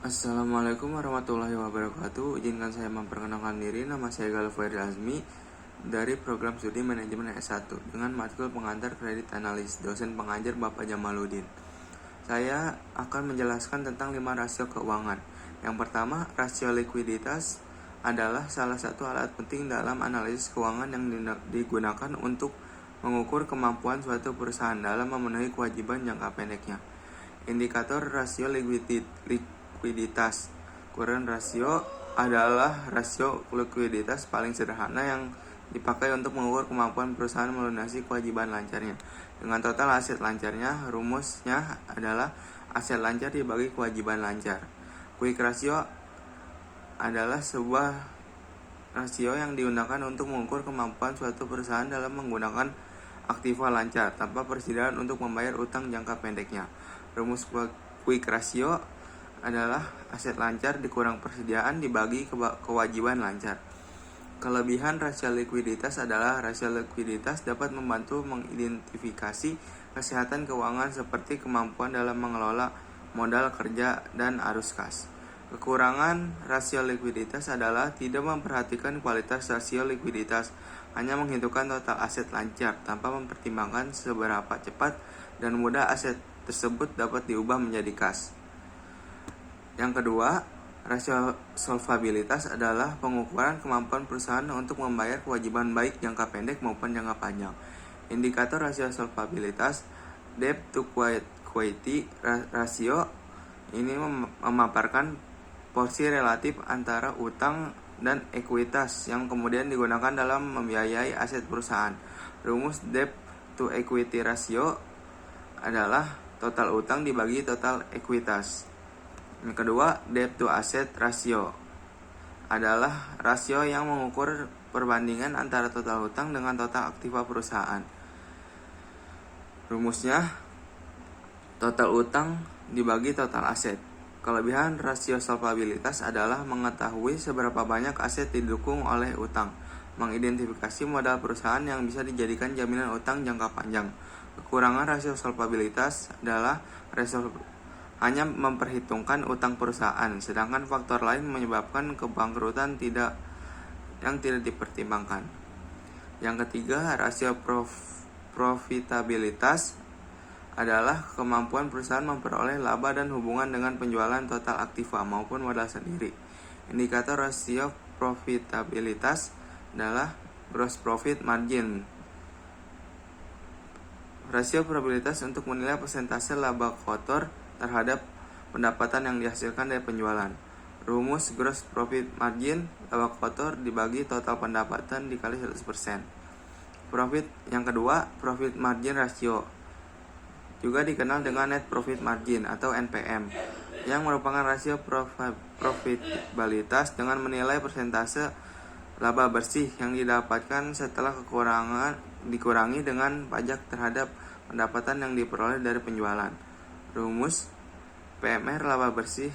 Assalamualaikum warahmatullahi wabarakatuh. Izinkan saya memperkenalkan diri. Nama saya Galvair Azmi dari program studi manajemen S1 dengan matkul pengantar kredit analis, dosen pengajar Bapak Jamaluddin. Saya akan menjelaskan tentang 5 rasio keuangan. Yang pertama, rasio likuiditas adalah salah satu alat penting dalam analisis keuangan yang digunakan untuk mengukur kemampuan suatu perusahaan dalam memenuhi kewajiban jangka pendeknya. Indikator rasio likuiditas. Current ratio adalah rasio likuiditas paling sederhana yang dipakai untuk mengukur kemampuan perusahaan melunasi kewajiban lancarnya. Dengan total aset lancarnya, rumusnya adalah aset lancar dibagi kewajiban lancar. Quick ratio adalah sebuah rasio yang digunakan untuk mengukur kemampuan suatu perusahaan dalam menggunakan aktiva lancar tanpa persediaan untuk membayar utang jangka pendeknya. Rumus quick ratio adalah aset lancar dikurang persediaan dibagi kewajiban lancar. Kelebihan rasio likuiditas adalah rasio likuiditas dapat membantu mengidentifikasi kesehatan keuangan seperti kemampuan dalam mengelola modal kerja dan arus kas. Kekurangan rasio likuiditas adalah tidak memperhatikan kualitas rasio likuiditas, hanya menghitungkan total aset lancar tanpa mempertimbangkan seberapa cepat dan mudah aset tersebut dapat diubah menjadi kas. Yang kedua, rasio solvabilitas adalah pengukuran kemampuan perusahaan untuk membayar kewajiban baik jangka pendek maupun jangka panjang. Indikator rasio solvabilitas, debt to equity ratio, ini memaparkan porsi relatif antara utang dan ekuitas yang kemudian digunakan dalam membiayai aset perusahaan. Rumus debt to equity ratio adalah total utang dibagi total ekuitas. Yang kedua, debt to asset ratio adalah rasio yang mengukur perbandingan antara total utang dengan total aktiva perusahaan. Rumusnya, total utang dibagi total aset. Kelebihan rasio solvabilitas adalah mengetahui seberapa banyak aset didukung oleh utang, mengidentifikasi modal perusahaan yang bisa dijadikan jaminan utang jangka panjang. Kekurangan rasio solvabilitas adalah rasio hanya memperhitungkan utang perusahaan, sedangkan faktor lain menyebabkan kebangkrutan yang tidak dipertimbangkan. Yang ketiga, rasio profitabilitas adalah kemampuan perusahaan memperoleh laba dan hubungan dengan penjualan total aktiva maupun modal sendiri. Indikator rasio profitabilitas adalah gross profit margin. Rasio probabilitas untuk menilai persentase laba kotor terhadap pendapatan yang dihasilkan dari penjualan. Rumus gross profit margin, laba kotor dibagi total pendapatan dikali 100%. Profit yang kedua, profit margin ratio, juga dikenal dengan net profit margin atau NPM, yang merupakan rasio profitabilitas dengan menilai persentase laba bersih yang didapatkan setelah dikurangi dengan pajak terhadap pendapatan yang diperoleh dari penjualan. Rumus PMR laba bersih,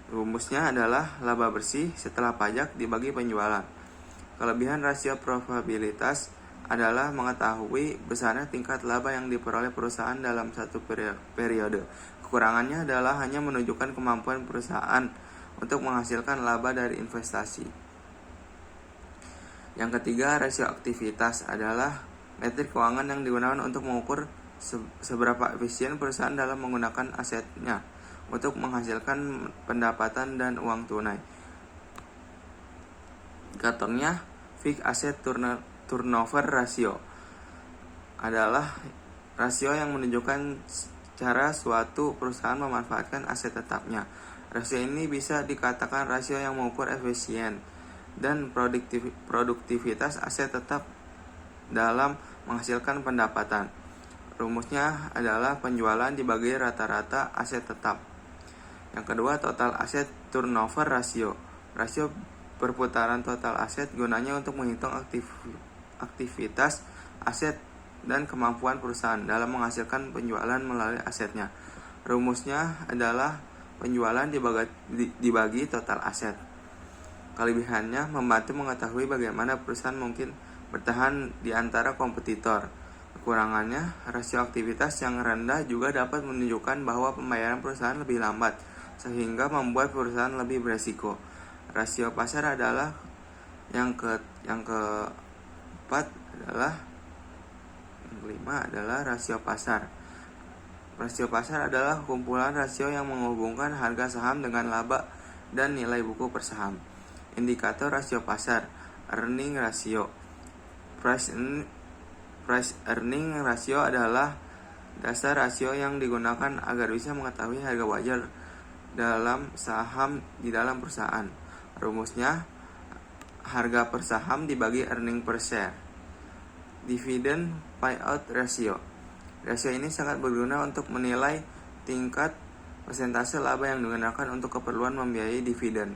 rumusnya adalah laba bersih setelah pajak dibagi penjualan. Kelebihan rasio probabilitas adalah mengetahui besarnya tingkat laba yang diperoleh perusahaan dalam satu periode. Kekurangannya adalah hanya menunjukkan kemampuan perusahaan untuk menghasilkan laba dari investasi. Yang ketiga, rasio aktivitas adalah metrik keuangan yang digunakan untuk mengukur seberapa efisien perusahaan dalam menggunakan asetnya untuk menghasilkan pendapatan dan uang tunai. Contohnya, fixed asset turnover ratio adalah rasio yang menunjukkan cara suatu perusahaan memanfaatkan aset tetapnya. Rasio ini bisa dikatakan rasio yang mengukur efisien dan produktivitas aset tetap dalam menghasilkan pendapatan. Rumusnya adalah penjualan dibagi rata-rata aset tetap. Yang kedua, total asset turnover ratio. Rasio perputaran total aset gunanya untuk menghitung aktivitas aset dan kemampuan perusahaan dalam menghasilkan penjualan melalui asetnya. Rumusnya adalah penjualan dibagi total aset. Kelebihannya membantu mengetahui bagaimana perusahaan mungkin bertahan di antara kompetitor. Kekurangannya, rasio aktivitas yang rendah juga dapat menunjukkan bahwa pembayaran perusahaan lebih lambat sehingga membuat perusahaan lebih beresiko. Rasio pasar adalah yang keempat adalah yang kelima adalah rasio pasar. Rasio pasar adalah kumpulan rasio yang menghubungkan harga saham dengan laba dan nilai buku per saham. Indikator rasio pasar, earning ratio. Price earning ratio adalah dasar rasio yang digunakan agar bisa mengetahui harga wajar dalam saham di dalam perusahaan. Rumusnya, harga per saham dibagi earning per share. Dividend payout ratio. Rasio ini sangat berguna untuk menilai tingkat persentase laba yang digunakan untuk keperluan membiayai dividen.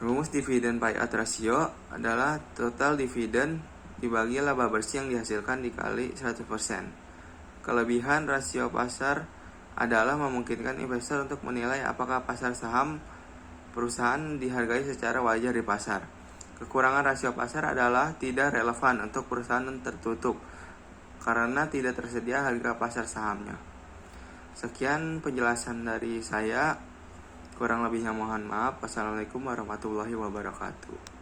Rumus dividen payout ratio adalah total dividen dibagi laba bersih yang dihasilkan dikali 100%. Kelebihan rasio pasar adalah memungkinkan investor untuk menilai apakah pasar saham perusahaan dihargai secara wajar di pasar. Kekurangan rasio pasar adalah tidak relevan untuk perusahaan tertutup karena tidak tersedia harga pasar sahamnya. Sekian penjelasan dari saya. Kurang lebihnya mohon maaf. Wassalamualaikum warahmatullahi wabarakatuh.